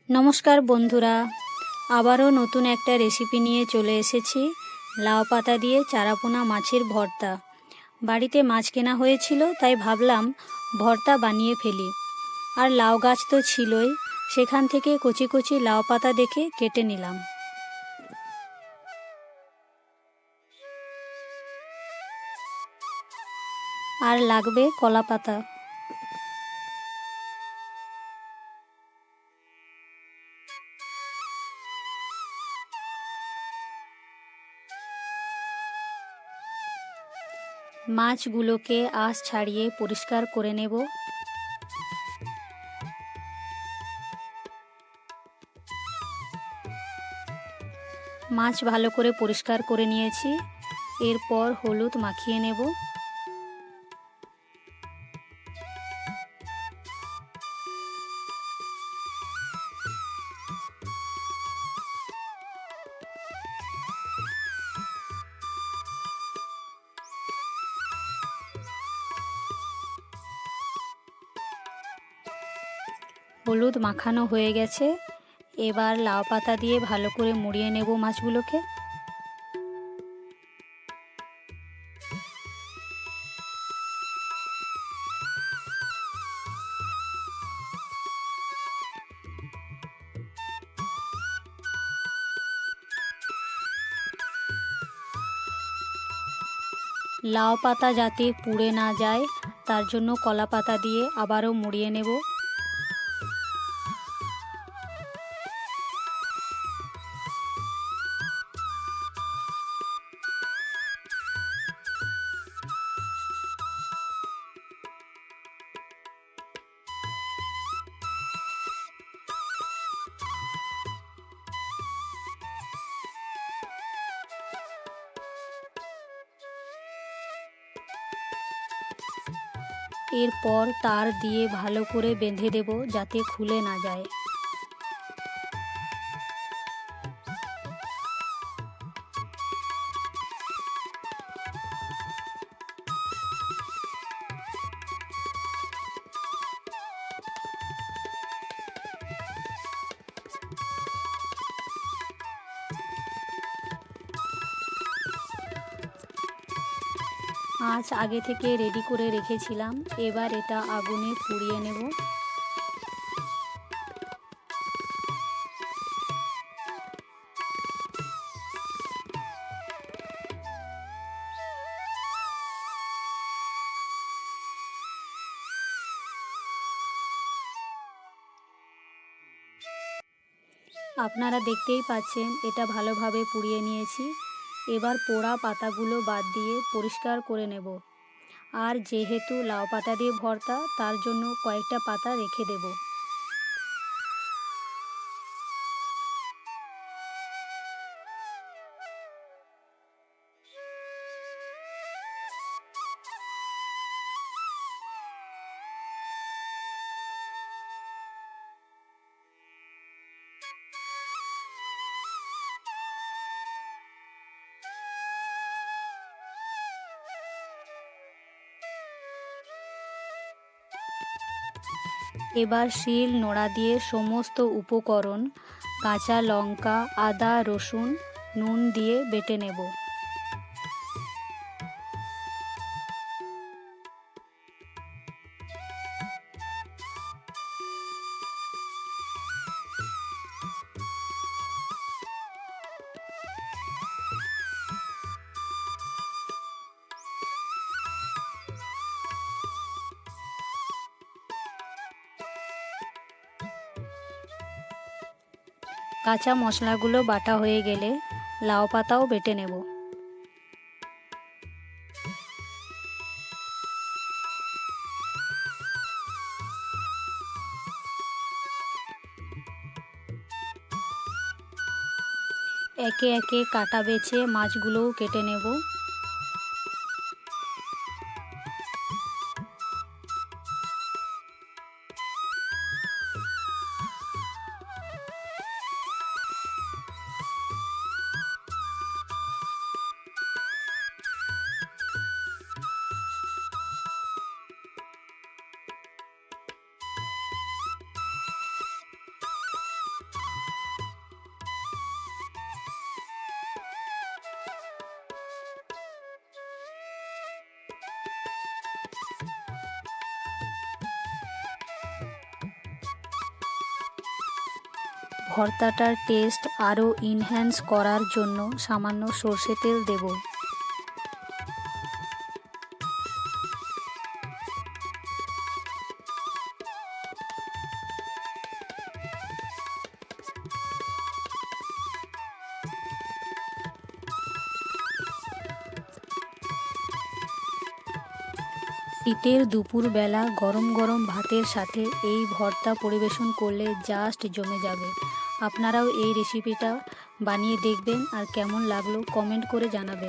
নমস্কার বন্ধুরা, আবারও নতুন একটা রেসিপি নিয়ে চলে এসেছি। লাউ পাতা দিয়ে চারাপোনা মাছের ভর্তা। বাড়িতে মাছ কেনা হয়েছিল, তাই ভাবলাম ভর্তা বানিয়ে ফেলি। আর লাউ গাছ তো ছিলই, সেখান থেকে কচি কচি লাউ পাতা দেখে কেটে নিলাম। আর লাগবে কলা পাতা। মাছগুলোকে আঁশ ছাড়িয়ে পরিষ্কার করে নেব। মাছ ভালো করে পরিষ্কার করে নিয়েছি। এরপর হলুদ মাখিয়ে নেব। হলুদ মাখানো হয়ে গেছে। এবার লাউ পাতা দিয়ে ভালো করে মুড়িয়ে নেব মাছগুলোকে। লাউ পাতা যাতে পুড়ে না যায়, তার জন্য কলা পাতা দিয়ে আবারও মুড়িয়ে নেব। এরপর তার দিয়ে ভালো করে বেঁধে দেব যাতে খুলে না যায়। আঁচ আগে থেকে রেডি করে রেখেছিলাম, এবার এটা আগুনে পুড়িয়ে নেব। আপনারা দেখতেই পাচ্ছেন এটা ভালোভাবে পুড়িয়ে নিয়েছি। এবার পোড়া পাতাগুলো বাদ দিয়ে পরিষ্কার করে নেব। আর যেহেতু লাউ পাতা দিয়ে ভর্তা, তার জন্য কয়েকটা পাতা রেখে দেব। এবার শিল নোড়া দিয়ে সমস্ত উপকরণ, কাঁচা লঙ্কা, আদা, রসুন, নুন দিয়ে বেটে নেব। কাঁচা মশলাগুলো বাটা হয়ে গেলে লাউ পাতাও বেটে নেব। একে একে কাটা বেছে মাছগুলোও কেটে নেব। ভর্তাটার টেস্ট আরও ইনহ্যান্স করার জন্য সামান্য সর্ষে তেল দেব। শীতের দুপুরবেলা গরম গরম ভাতের সাথে এই ভর্তা পরিবেশন করলে জাস্ট জমে যাবে। আপনারাও এই রেসিপিটা বানিয়ে দেখবেন আর কেমন লাগলো কমেন্ট করে জানাবেন।